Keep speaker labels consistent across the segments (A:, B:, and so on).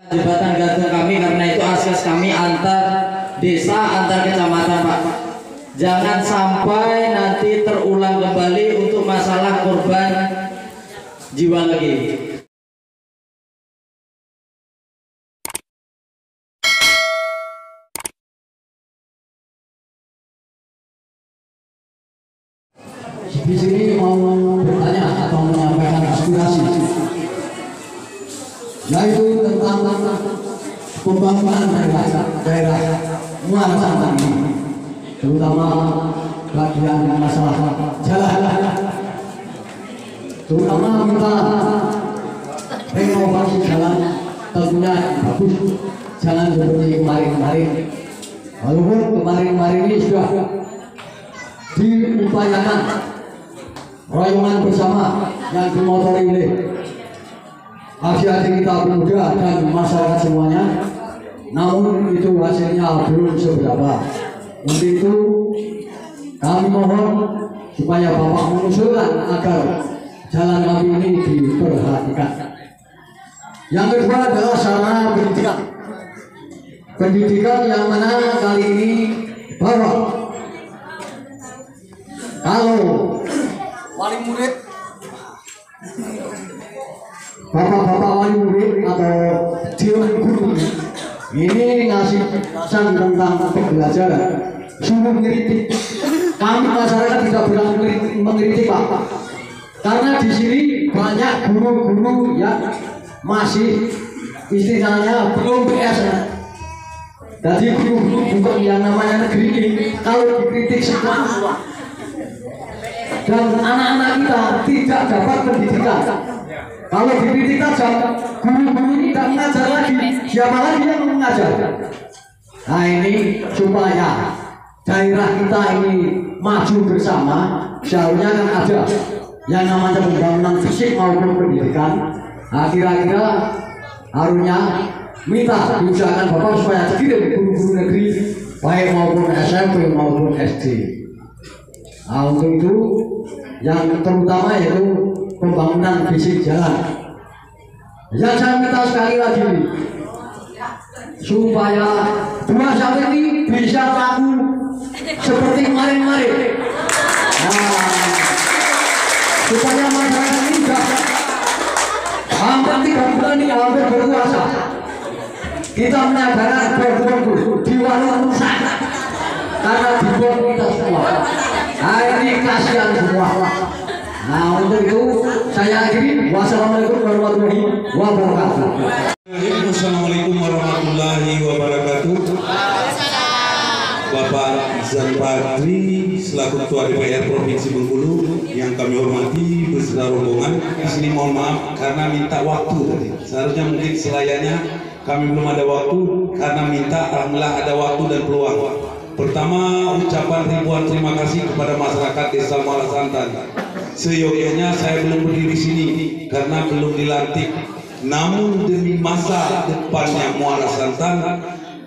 A: Jembatan gantung kami karena itu akses kami antar desa, antar kecamatan, Pak. Jangan sampai nanti terulang kembali untuk masalah korban jiwa lagi.
B: Di sini mau bertanya atau menyampaikan aspirasi, yaitu tentang pembangunan daerah Muara Santan ini, terutama bagian masalah jalan, terutama minta renovasi jalan, tentunya bagus jalan seperti kemarin-kemarin. Walaupun kemarin-kemarin ini sudah diupayakan royongan bersama yang dimotori oleh adik-adik kita pemuda dan masyarakat semuanya, namun itu hasilnya belum seberapa. Untuk itu kami mohon supaya Bapak mengusulkan agar jalan kami ini diperhatikan. Yang kedua adalah sarana pendidikan. Pendidikan yang mana kali ini bahwa kalau wali murid, bapak-bapak wali murid atau dewan guru ini ngasih pesan tentang pembelajaran, sungguh mengkritik. Kami masyarakat tidak pernah mengkritik, Pak, karena di sini banyak guru-guru yang masih istilahnya belum PS. Jadi guru-guru bukan yang namanya negeri ini kalau dikritik semua, dan anak-anak kita tidak dapat pendidikan. Kalau dikritik saja, guru-guru ini tidak mengajar lagi, siapa lagi yang mengajar? Nah, ini supaya daerah kita ini maju bersama, seharusnya kan ada yang namanya pembangunan fisik maupun pendidikan. Nah, kira-kira harusnya minta diusahakan Bapak supaya kirim guru-guru negeri baik maupun SMP maupun SD. Nah, untuk itu yang terutama yaitu pembangunan fisik jalan. Yang saya minta sekali lagi supaya 2 sampai ini bisa laku seperti kemarin-kemarin. Nah, supaya masyarakat ini tidak hampir 3 bulan ini hampir berpuasa. Kita menyadari bahwa di warung rusak karena dibuat kita semua. Nah, ini kasihan semua. Nah, untuk itu saya akhiri. Wassalamualaikum warahmatullahi wabarakatuh.
C: Assalamualaikum warahmatullahi wabarakatuh. Bapak Izan Padri selaku Ketua DPR Provinsi Bengkulu yang kami hormati beserta rombongan, di sini mohon maaf karena minta waktu tadi. Seharusnya mungkin selayaknya kami belum ada waktu karena minta, alhamdulillah ada waktu dan peluang. Pertama, ucapan ribuan terima kasih kepada masyarakat Desa Muara Santan. Seyogyanya saya belum berdiri di sini karena belum dilantik. Namun demi masa depannya Muara Santan,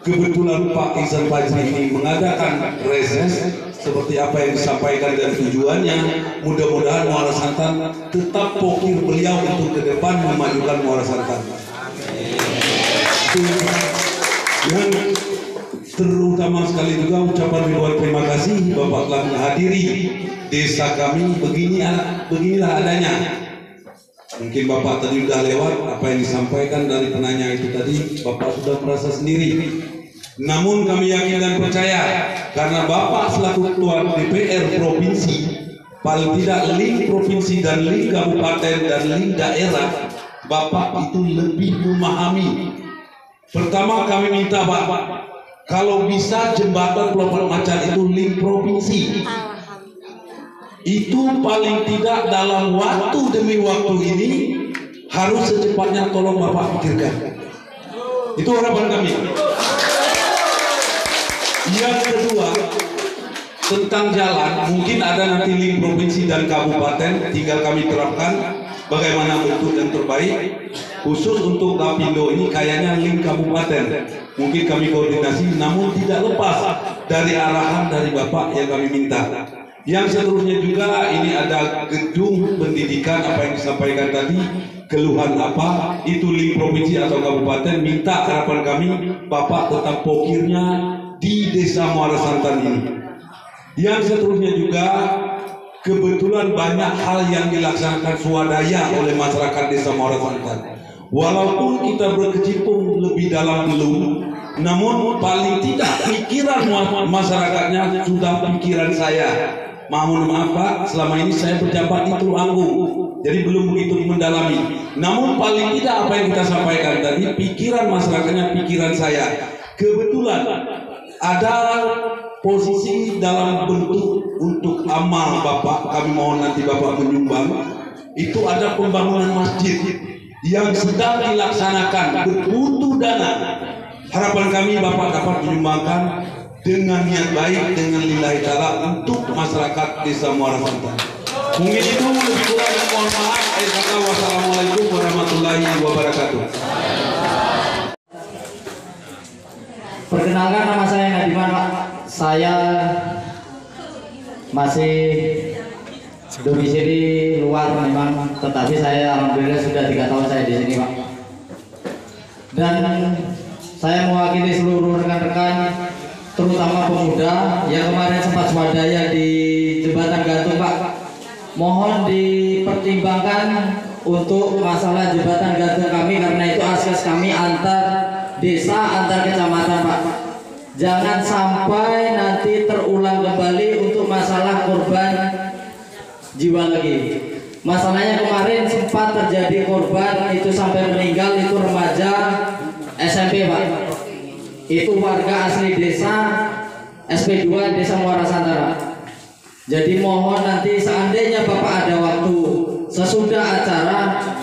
C: kebetulan Pak Izan Padri ini mengadakan reses seperti apa yang disampaikan dan tujuannya. Mudah-mudahan Muara Santan tetap pokir beliau untuk ke depan memajukan Muara Santan. Yang terutama sekali juga ucapan ribuan terima kasih Bapak telah menghadiri desa kami. Beginilah adanya. Mungkin Bapak tadi sudah lewat apa yang disampaikan dari penanya itu tadi, Bapak sudah merasa sendiri. Namun kami yakin dan percaya karena Bapak selaku Ketua DPR Provinsi, paling tidak link provinsi dan link kabupaten dan link daerah, Bapak itu lebih memahami. Pertama kami minta Bapak, kalau bisa jembatan Pulau Macan itu link provinsi. Itu paling tidak dalam waktu demi waktu ini harus secepatnya tolong Bapak pikirkan. Itu harapan kami. Yang kedua, tentang jalan, mungkin ada nanti link provinsi dan kabupaten, tinggal kami terapkan bagaimana bentuk yang terbaik. Khusus untuk Lapindo ini kayaknya link kabupaten, mungkin kami koordinasi, namun tidak lepas dari arahan dari Bapak yang kami minta. Yang seterusnya juga ini ada gedung pendidikan apa yang disampaikan tadi. keluhan apa, itu link provinsi atau kabupaten, minta harapan kami Bapak tetap pokirnya di Desa Muara Santan ini. Yang seterusnya juga, kebetulan banyak hal yang dilaksanakan swadaya oleh masyarakat Desa Muara Santan. Walaupun kita berkecimpung lebih dalam belum, namun paling tidak pikiran masyarakatnya sudah pikiran saya. Mohon maaf Pak, selama ini saya berjabat di Tulungagung, jadi belum begitu mendalami. Namun paling tidak apa yang kita sampaikan tadi, pikiran masyarakatnya pikiran saya. Kebetulan ada posisi dalam bentuk untuk amal Bapak, kami mohon nanti Bapak menyumbang. Itu ada pembangunan masjid yang sedang dilaksanakan, berbutuh dana. Harapan kami Bapak dapat menyumbangkan dengan niat baik, dengan lillahi ta'ala untuk masyarakat Desa Muara Santan. Mungkin itu, lebih kurang dan mohon maaf. Wassalamualaikum warahmatullahi wabarakatuh.
A: Perkenalkan, nama saya Nadiman Pak. Saya masih domisili luar memang, tetapi saya alhamdulillah sudah 3 tahun saya di sini Pak. Dan saya mewakili seluruh rekan-rekan, terutama pemuda yang kemarin sempat swadaya di Jembatan Gantung Pak. Mohon dipertimbangkan untuk masalah Jembatan Gantung kami, karena itu akses kami antar desa, antar kecamatan Pak. Jangan sampai nanti terulang kembali untuk masalah korban jiwa lagi. Masalahnya kemarin sempat terjadi korban itu sampai meninggal, itu remaja SMP Pak. Itu warga asli desa SP2 Desa Muara Santan. Jadi mohon nanti seandainya Bapak ada waktu sesudah acara,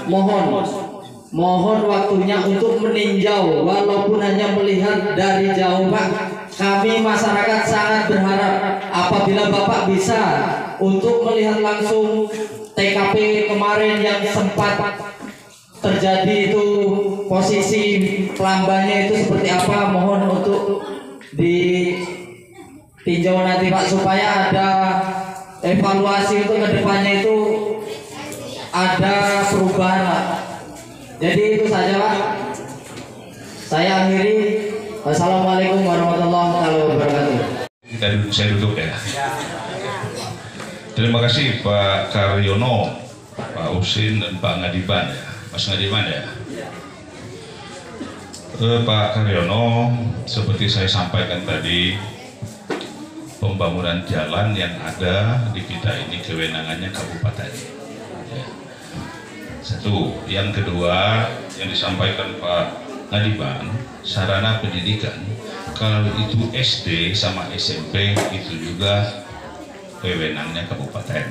A: mohon waktunya untuk meninjau, walaupun hanya melihat dari jauh Pak. Kami masyarakat sangat berharap apabila Bapak bisa untuk melihat langsung TKP kemarin yang sempat terjadi itu, posisi pelambannya itu seperti apa, mohon untuk ditinjau nanti Pak, supaya ada evaluasi untuk kedepannya itu ada perubahan Pak. Jadi itu saja Pak, saya akhiri. Wassalamualaikum warahmatullahi wabarakatuh.
D: Saya duduk ya. Terima kasih Pak Karyono, Pak Usin dan Pak Ngadiban ya. Mas Ngadiban ya. Pak Karyono, seperti saya sampaikan tadi, pembangunan jalan yang ada di kita ini kewenangannya kabupaten. Ya. Satu, yang kedua yang disampaikan Pak Ngadiban, sarana pendidikan, kalau itu SD sama SMP itu juga kewenangannya kabupaten.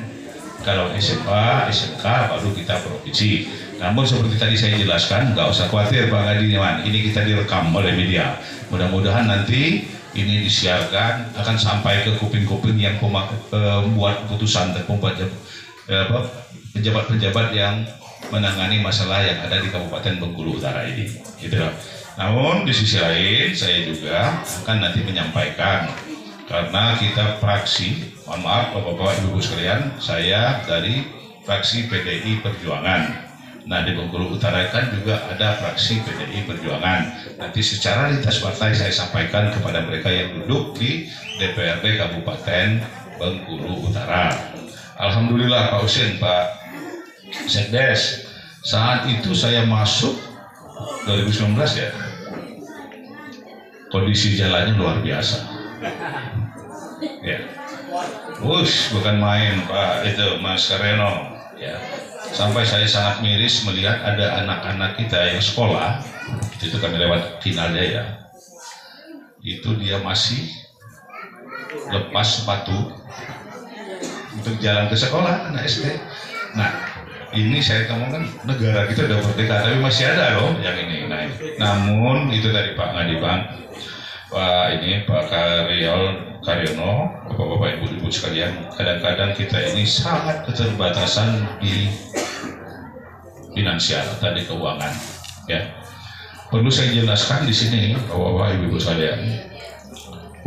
D: Kalau SMA, SMK baru kita provinsi. Namun seperti tadi saya jelaskan, nggak usah khawatir Pak Ngadiban, ini kita direkam oleh media. Mudah-mudahan nanti ini disiarkan, akan sampai ke kuping-kuping yang membuat keputusan dan pejabat-pejabat yang menangani masalah yang ada di Kabupaten Bengkulu Utara ini. Gitu. Namun di sisi lain saya juga akan nanti menyampaikan, karena kita fraksi, mohon maaf Bapak-Bapak Ibu-Ibu sekalian, saya dari fraksi PDI Perjuangan. Nah di Bengkulu Utara kan juga ada fraksi PDI Perjuangan. Nanti secara lintas partai saya sampaikan kepada mereka yang duduk di DPRD Kabupaten Bengkulu Utara. Alhamdulillah Pak Usin, Pak Sekdes, saat itu saya masuk 2019 ya, kondisi jalannya luar biasa. Ya, bukan main Pak itu Mas Kareno. Ya, sampai saya sangat miris melihat ada anak-anak kita yang sekolah, itu kami lewat Kinalnya ya, itu dia masih lepas sepatu untuk jalan ke sekolah anak SD. Nah, ini saya ngomong kan negara kita udah merdeka, tapi masih ada loh yang ini. Nah, namun itu tadi Pak Ngadiban, Pak Karyono, Bapak-Bapak Ibu-Ibu sekalian, kadang-kadang kita ini sangat keterbatasan di finansial, tadi keuangan. Ya, perlu saya jelaskan di sini, Bapak-Bapak Ibu-Ibu sekalian.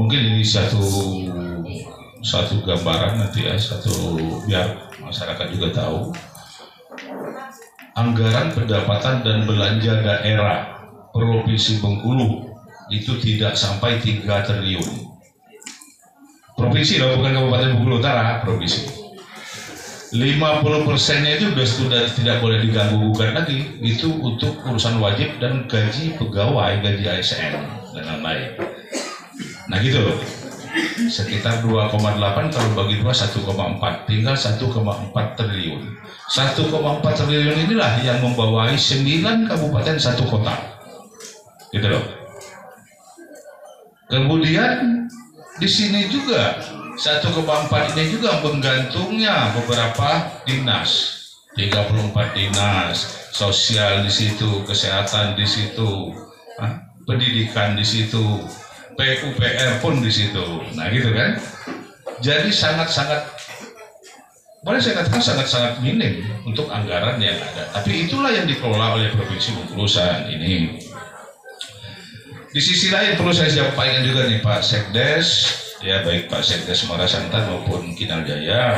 D: Mungkin ini satu gambaran nanti ya, biar masyarakat juga tahu. anggaran pendapatan dan belanja daerah Provinsi Bengkulu itu tidak sampai 3 triliun. Provinsi loh, bukan Kabupaten Bengkulu Utara, provinsi. 50%-nya itu sudah tidak boleh diganggu gugat lagi. Itu untuk urusan wajib dan gaji pegawai, gaji ASN dan lain-lain. Nah gitu loh. Sekitar 2,8 kalau bagi 2 1,4, tinggal 1,4 triliun. 1,4 triliun inilah yang membawahi 9 kabupaten 1 kota. Gitu loh. Kemudian di sini juga 1,4 ini juga menggantungnya beberapa dinas, 34 dinas, sosial di situ, kesehatan di situ, pendidikan di situ, PUPR pun di situ. Nah gitu kan. Jadi sangat-sangat, boleh saya katakan sangat-sangat minim untuk anggaran yang ada. Tapi itulah yang dikelola oleh Provinsi Bengkulu saat ini. Di sisi lain perlu saya sampaikan juga nih Pak Sekdes, ya baik Pak Sekdes Muara Santan maupun Kinal Jaya,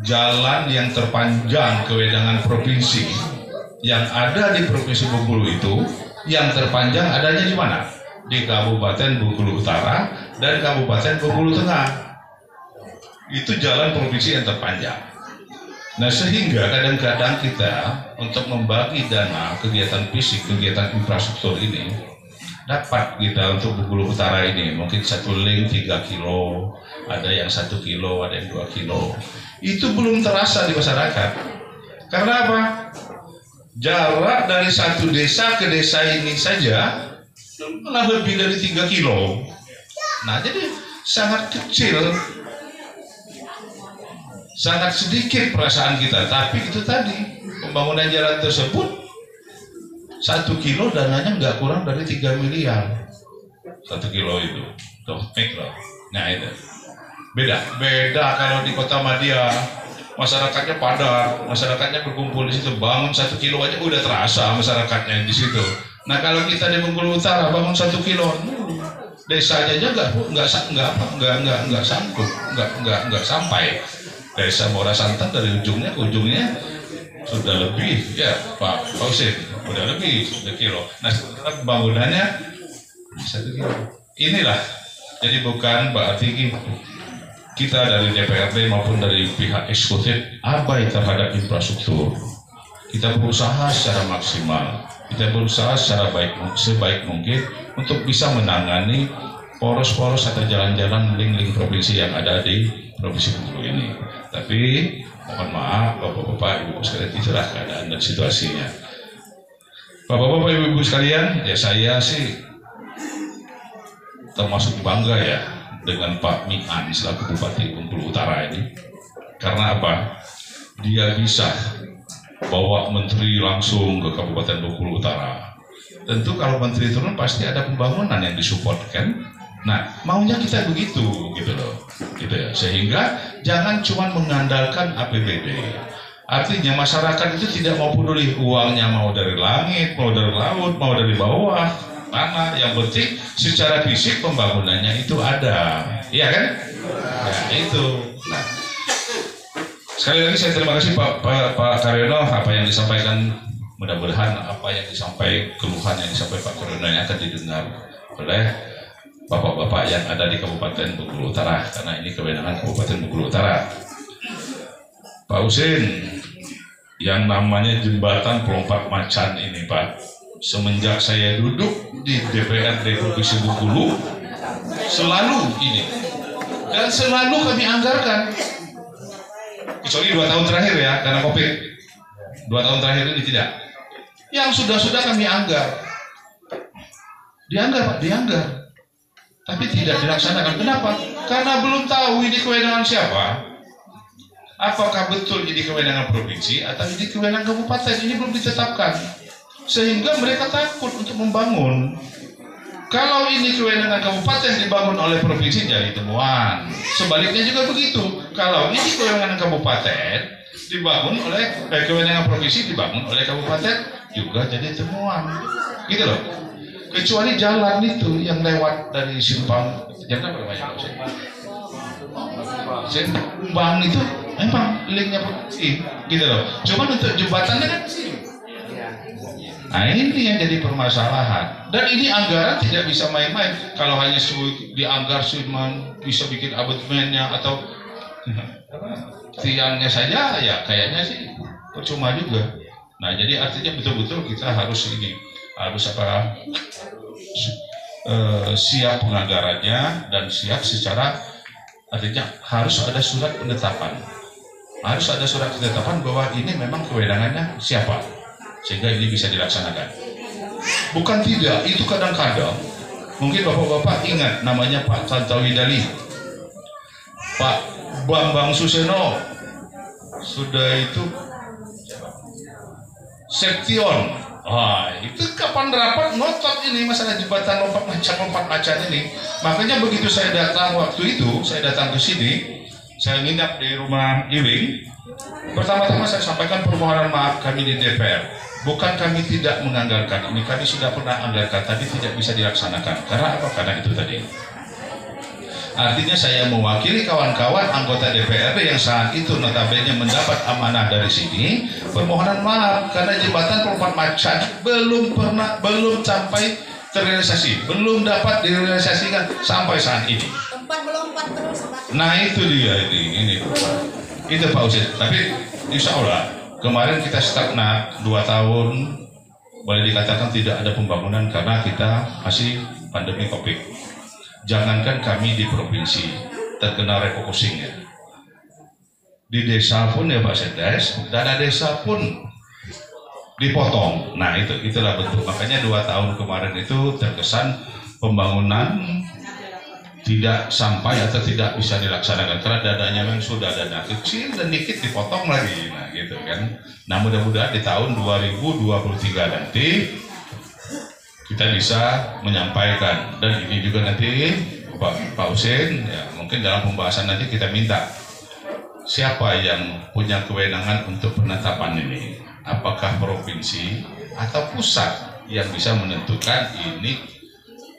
D: jalan yang terpanjang kewenangan provinsi yang ada di Provinsi Bengkulu itu, yang terpanjang adanya di mana? Di Kabupaten Bengkulu Utara dan Kabupaten Bengkulu Tengah. Itu jalan provinsi yang terpanjang. Nah sehingga kadang-kadang kita untuk membagi dana kegiatan fisik, kegiatan infrastruktur ini, dapat kita untuk Bengkulu Utara ini mungkin 1 link 3 kilo, ada yang 1 kilo, ada yang 2 kilo. Itu belum terasa di masyarakat. Karena apa? Jarak dari satu desa ke desa ini saja malah lebih dari 3 kilo. Nah jadi sangat kecil, sangat sedikit perasaan kita. Tapi itu tadi, pembangunan jalan tersebut 1 kilo dananya nggak kurang dari 3 miliar. 1 kilo itu tuh mikro. Nah itu beda kalau di Kota Madia, masyarakatnya padat, masyarakatnya berkumpul di situ, bangun 1 kilo aja udah terasa masyarakatnya di situ. Nah kalau kita di Bengkulu Utara bangun 1 kilo, desanya aja nggak sanggup, nggak sampai. Desa Muara Santan dari ujungnya ke ujungnya sudah lebih ya Pak Pausin, udah lebih 1 kilo. Nah bangunannya 1 kilo. Inilah, jadi bukan berarti kita dari DPRD maupun dari pihak eksekutif abai terhadap infrastruktur. Kita berusaha secara maksimal, kita berusaha secara sebaik mungkin untuk bisa menangani poros-poros atau jalan-jalan link-link provinsi yang ada di Provinsi Bengkulu ini. Tapi mohon maaf Bapak-Bapak, Ibu-Ibu sekalian, itulah keadaan dan situasinya. Bapak-Bapak, Ibu-Ibu sekalian, ya saya sih termasuk bangga ya dengan Pak Mian selaku Bupati Bengkulu Utara ini. Karena apa? Dia bisa bawa menteri langsung ke Kabupaten Bengkulu Utara. Tentu kalau menteri turun pasti ada pembangunan yang disupport kan. Nah maunya kita begitu gitu loh, gitu ya. Sehingga jangan cuma mengandalkan APBD. Artinya masyarakat itu tidak mau peduli uangnya mau dari langit, mau dari laut, mau dari bawah tanah. Yang penting secara fisik pembangunannya itu ada, iya kan? Ya itu. Nah, sekali lagi saya terima kasih Pak Karyono, apa yang disampaikan, mudah-mudahan apa yang disampaikan, keluhan yang disampaikan Pak Karyono yang akan didengar oleh Bapak-bapak yang ada di Kabupaten Bengkulu Utara, karena ini kewenangan Kabupaten Bengkulu Utara. Pak Husin, yang namanya jembatan Pelompat Macan ini Pak, semenjak saya duduk di DPRD Provinsi Bengkulu selalu ini dan selalu kami anggarkan, kecuali 2 tahun terakhir ya karena COVID. 2 tahun terakhir ini tidak. Yang sudah kami dianggar, tapi tidak dilaksanakan. Kenapa? Karena belum tahu ini kewenangan siapa. Apakah betul ini kewenangan provinsi atau ini kewenangan kabupaten, ini belum ditetapkan. Sehingga mereka takut untuk membangun. Kalau ini kewenangan kabupaten dibangun oleh provinsi jadi temuan. Sebaliknya juga begitu. Kalau ini kewenangan kabupaten dibangun oleh kewenangan provinsi dibangun oleh kabupaten juga jadi temuan. Gitu loh. Kecuali jalan itu yang lewat dari Simpang, jalan apa namanya? Simpang itu Memang linknya provinsi, gitu loh. Cuma untuk jembatannya kan SIM. Nah ini yang jadi permasalahan. Dan ini anggaran tidak bisa main-main. Kalau hanya dianggar cuma bisa bikin abonemennya atau tiangnya saja, ya kayaknya sih percuma juga. Nah jadi artinya betul-betul kita harus siap penganggarannya dan siap secara, artinya harus ada surat penetapan. Harus ada surat penetapan bahwa ini memang kewenangannya siapa, sehingga ini bisa dilaksanakan. Bukan tidak, itu kadang-kadang mungkin bapak-bapak ingat namanya Pak Tantowi Dali, Pak Bambang Suseno, sudah itu Seption. Wah, itu kapan rapat ngotot ini masalah jembatan lompat macam ini. Makanya begitu saya datang waktu itu, saya datang ke sini, saya nginap di rumah Iwing. Pertama-tama saya sampaikan permohonan maaf kami di DPR. Bukan kami tidak menganggarkan, ini kami sudah pernah anggarkan, tapi tidak bisa dilaksanakan. Karena apa? Karena itu tadi. Artinya saya mewakili kawan-kawan anggota DPR yang saat itu notabene mendapat amanah dari sini, permohonan maaf karena jembatan Lompat Macan belum sampai terrealisasi, belum dapat direalisasikan sampai saat ini.
E: Tempat melompat terus, Pak.
D: Nah itu dia ini itu Pak Usid. Tapi insya Allah kemarin kita stagnan 2 tahun, boleh dikatakan tidak ada pembangunan karena kita masih pandemi COVID. Jangankan kami di provinsi terkena refocusingnya, di desa pun ya Pak Sekdes, dana desa pun dipotong. Nah itulah bentuk. Makanya 2 tahun kemarin itu terkesan pembangunan tidak sampai atau tidak bisa dilaksanakan karena dananya memang sudah dana kecil dan dikit dipotong lagi. Nah gitu kan. Nah mudah-mudahan di tahun 2023 nanti kita bisa menyampaikan, dan ini juga nanti Pak Husin ya, mungkin dalam pembahasan nanti kita minta siapa yang punya kewenangan untuk penetapan ini, apakah provinsi atau pusat yang bisa menentukan ini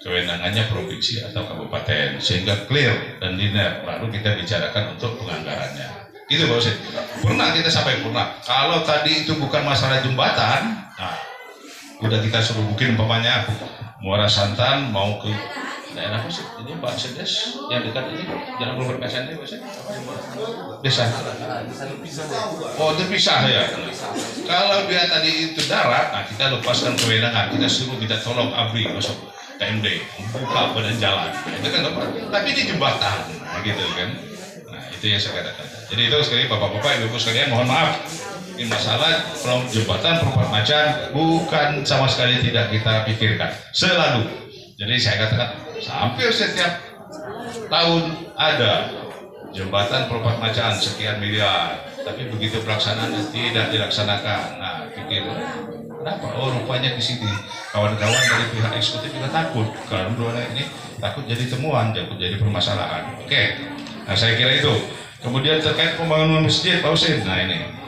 D: kewenangannya provinsi atau kabupaten, sehingga clear dan linear, lalu kita bicarakan untuk penganggarannya. Gitu Pak Husin. Pernah kita sampai pernah. Kalau tadi itu bukan masalah jembatan, nah udah kita suruh bikin umpamanya Muara Santan mau ke daerah apa sih? Ini Pak Sedes yang dekat ini Jalan Gubernur Kasan ini desa. Oh terpisah ya. Kalau dia tadi itu darat, nah kita lepaskan kewenangan, kita suruh kita tolong ABRI masuk KMD buka badan jalan. Itu kan apa? Tapi di jembatan, nah, gitu kan. Nah itu yang saya katakan. Jadi itu sekali bapak-bapak ibu-ibu sekalian mohon maaf. Ini masalah jembatan Lompat Macan bukan sama sekali tidak kita pikirkan selalu. Jadi saya katakan hampir setiap tahun ada jembatan Lompat Macan sekian miliar, tapi begitu pelaksanaannya tidak dilaksanakan. Nah pikir kenapa? Oh rupanya di sini kawan-kawan dari pihak eksekutif juga takut kalau ini takut jadi temuan, takut jadi permasalahan. Oke, nah saya kira itu. Kemudian terkait pembangunan masjid Pak Husin, nah ini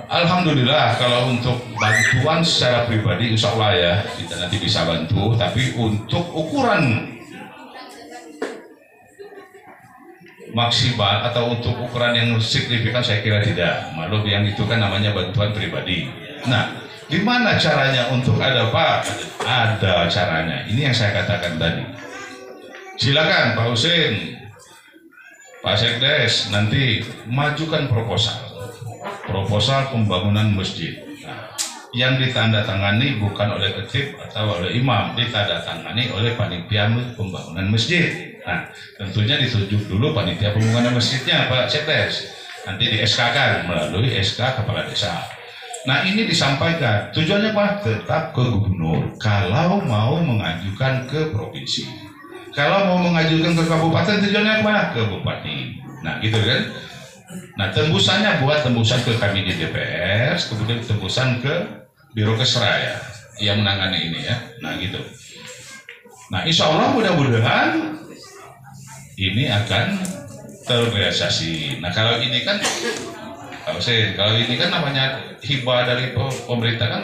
D: alhamdulillah kalau untuk bantuan secara pribadi insya Allah ya kita nanti bisa bantu, tapi untuk ukuran maksimal atau untuk ukuran yang signifikan saya kira tidak. Malu yang itu kan namanya bantuan pribadi. Nah di mana caranya untuk ada Pak? Ada caranya. Ini yang saya katakan tadi. Silakan Pak Husin, Pak Sekdes nanti majukan proposal pembangunan masjid. Nah, yang ditandatangani bukan oleh ketib atau oleh imam, ditandatangani oleh panitia pembangunan masjid. Nah, tentunya ditunjuk dulu panitia pembangunan masjidnya Pak Sekdes. Nanti di SK kan melalui SK Kepala Desa. Nah, ini disampaikan. Tujuannya apa? Tetap ke gubernur. Kalau mau mengajukan ke provinsi. Kalau mau mengajukan ke kabupaten, tujuannya kemana? Ke bupati. Nah, gitu kan? Nah, tembusannya buat tembusan ke kami di DPR, kemudian tembusan ke Biro Kesraya yang menangani ini ya. Nah, gitu. Nah, insya Allah mudah-mudahan ini akan terrealisasi. Nah, kalau ini kan, kalau ini kan namanya hibah dari pemerintah kan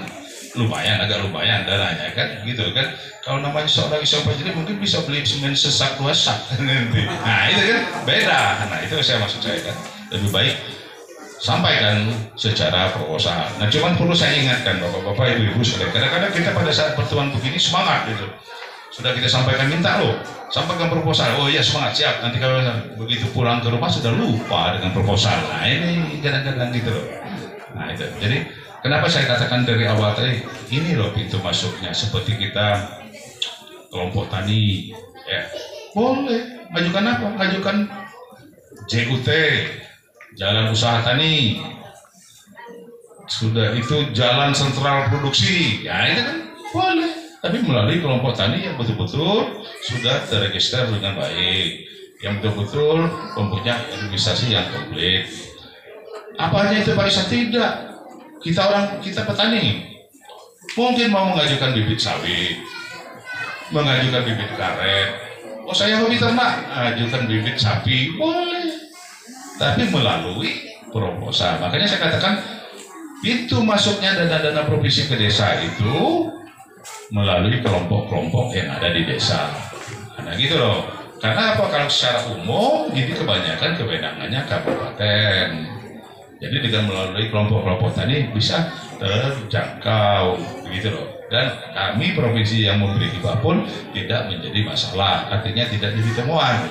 D: agak lumayan dananya kan, gitu kan. Kalau namanya seorang isopah jadi mungkin bisa beli semen sesak 2 sak nanti. Nah itu kan beda. Nah itu saya maksud saya kan. lebih baik sampaikan secara proposal. Nah, cuman perlu saya ingatkan bapak-bapak, ibu-ibu, saudara, kadang-kadang kita pada saat pertemuan begini semangat gitu. Sudah kita sampaikan, minta loh, sampaikan proposal. Oh iya, semangat, siap. Nanti kalau begitu pulang ke rumah sudah lupa dengan proposal. Nah, ini kadang-kadang gitu loh. Nah, itu. Jadi kenapa saya katakan dari awal tadi, ini loh pintu masuknya. Seperti kita kelompok tani, ya boleh majukan apa? Majukan JUT, jalan usaha tani. Sudah itu jalan sentral produksi, ya itu kan boleh. Tapi melalui kelompok tani yang betul-betul sudah terregister dengan baik, yang betul-betul mempunyai administrasi yang komplit. Apanya itu Pak Isa? Tidak. Kita petani mungkin mau mengajukan bibit sawit, mengajukan bibit karet. Oh, saya hobi ternak, ajukan bibit sapi, boleh. Tapi melalui proposal. Makanya saya katakan pintu masuknya dana-dana provinsi ke desa itu melalui kelompok-kelompok yang ada di desa. Nah gitu loh. Karena apa? Kalau secara umum ini kebanyakan kewenangannya kabupaten. Jadi dengan melalui kelompok-kelompok tani bisa terjangkau, gitu loh. Dan kami provinsi yang memberi hibah pun tidak menjadi masalah, artinya tidak jadi temuan.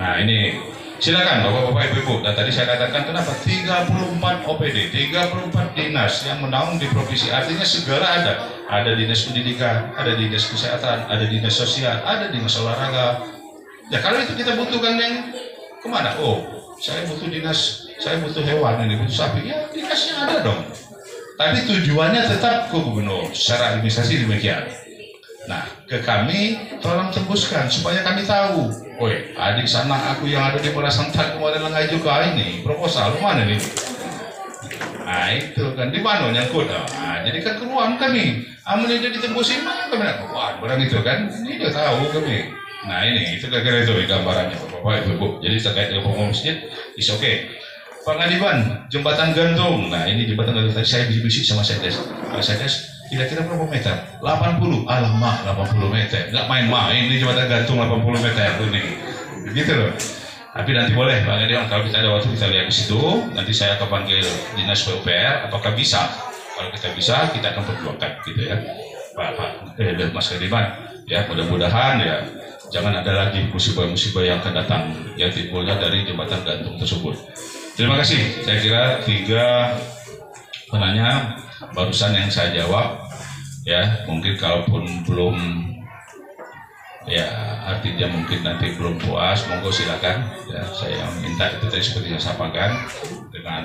D: Nah ini silakan bapak-bapak, ibu-ibu. Dan tadi saya katakan kenapa 34 OPD, 34 dinas yang menaung di provinsi, artinya segala ada dinas pendidikan, ada dinas kesehatan, ada dinas sosial, ada dinas olahraga. Ya kalau itu kita butuhkan yang kemana? Oh, saya butuh dinas, saya butuh hewan ini, butuh sapi, ya dinasnya ada dong. Tapi tujuannya tetap ke gubernur secara administrasi demikian. Nah, ke kami tolong tembuskan supaya kami tahu. Woi, adik sana aku yang ada di Perasantan kemarin ngaju ke ini proposal mana nih? Nah itu kan di mana nyangkut. Nah, jadi kan keruan kami. Amun dia ditembusin mana kami nak kuat barang itu kan? Ini dia tahu kami. Nah ini itu kira-kira itu gambarannya bapak ibu. Jadi terkait dengan pembangunan masjid, is okay. Pengadiban jembatan gantung. Nah ini jembatan gantung tadi saya bisik sama Sedes. Sedes kira-kira berapa meter? 80. Alamak 80 meter. Nggak main-main ini jembatan gantung 80 meter ini. Begitu loh. Tapi nanti boleh Bang Edion, kalau kita ada waktu kita lihat di situ. Nanti saya akan panggil dinas PUPR. Apakah bisa? Kalau kita bisa, kita akan perjuangkan gitu ya. Pak Mas Edion. Ya mudah-mudahan ya jangan ada lagi musibah-musibah yang akan datang yang timbulnya dari jembatan gantung tersebut. Terima kasih. Saya kira 3 penanya barusan yang saya jawab ya, mungkin kalaupun belum ya artinya mungkin nanti belum puas, monggo silakan ya, saya minta itu tadi seperti yang saya sampaikan dengan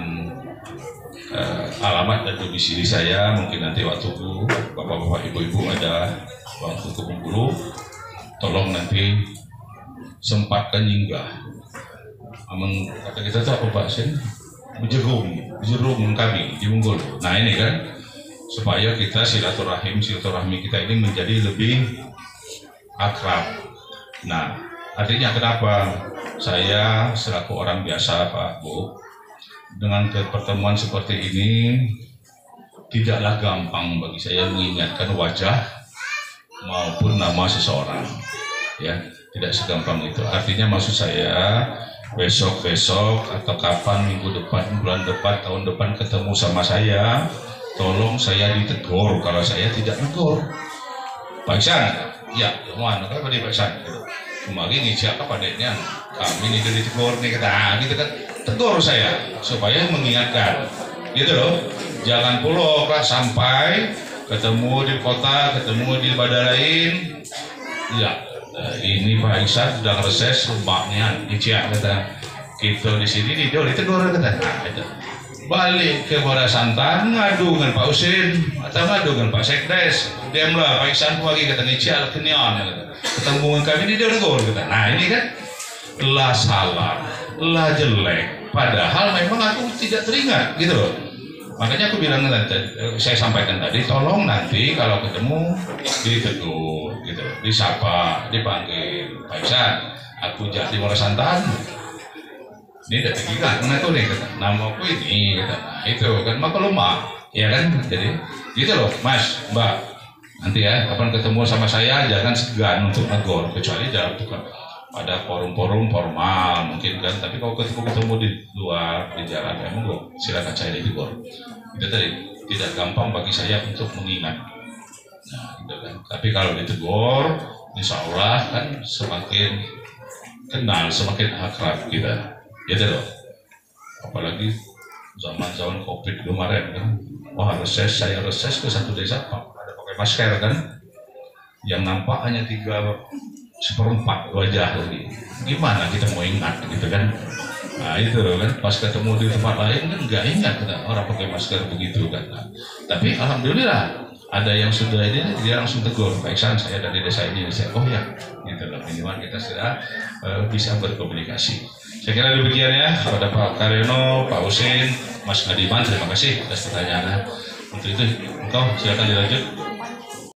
D: alamat dan domisili saya. Mungkin nanti waktu bapak-bapak ibu-ibu ada waktu ke Bengkulu, tolong nanti sempatkan nyinggah. Amun kata kita tuh apa Pak Sen? Berjerum kami di Bengkulu. Nah ini kan supaya kita silaturahmi kita ini menjadi lebih akrab. Nah artinya kenapa saya selaku orang biasa Pak Bu dengan pertemuan seperti ini tidaklah gampang bagi saya mengingatkan wajah maupun nama seseorang ya, tidak segampang itu. Artinya maksud saya besok atau kapan, minggu depan, bulan depan, tahun depan ketemu sama saya, tolong saya ditegur kalau saya tidak negur. Pak Iksan, ya, mana kan Pak Iksan? Kemarin ini siapa padanya? Kami ini ditegur nih kata, gitu kan? Tegur saya supaya mengingatkan, gitu loh. Jangan pulok lah sampai ketemu di kota, ketemu di Badalain, ya. Ini Pak Iksan sudah reses rumahnya, diciak kata kita di sini di jauh ditegur kata. Nah, itu balik ke Perasantan ngadu dengan Pak Usin atau ngadu dengan Pak Sekdes. Diamlah Pak Iksan lagi kata diciak kenian kata. Ketemu dengan kami di tegur kata. Nah ini kan lah salah, lah jelek. Padahal memang aku tidak teringat gitu loh. Makanya aku bilang saya sampaikan tadi, tolong nanti kalau ketemu ditegur gitu, disapa, dipanggil Pak Iksan, aku jadi Perasantan. Ini udah tiga, aku nih kata, nama aku ini kata, nah, itu kan maklumah, ya kan, jadi gitu loh, Mas, Mbak, nanti ya kapan ketemu sama saya jangan segan untuk negor, kecuali dalam tukar pada forum-forum formal mungkin kan, tapi kalau ketemu di luar di jalan emang gue silakan saya ditegur. Itu tadi tidak gampang bagi saya untuk mengingat. Nah, gitu kan. Tapi kalau ditegur, insya Allah kan semakin kenal, semakin akrab kita. Gitu loh. Apalagi zaman-zaman COVID kemarin kan, wah saya reses ke satu desa Pak, ada pakai masker kan, yang nampak hanya 3/4 wajah lagi. Gimana kita mau ingat gitu kan? Nah itu kan pas ketemu di tempat lain kan nggak ingat kita orang pakai masker begitu kan. Nah, tapi alhamdulillah ada yang sudah ini dia langsung tegur, Pak Iksan saya dari desa ini, saya oh ya gitu loh, minimal kita sudah bisa berkomunikasi. Saya kira demikian ya kepada Pak Karyono, Pak Husin, Mas Ngadiman, terima kasih atas pertanyaannya. Untuk itu engkau silakan dilanjut.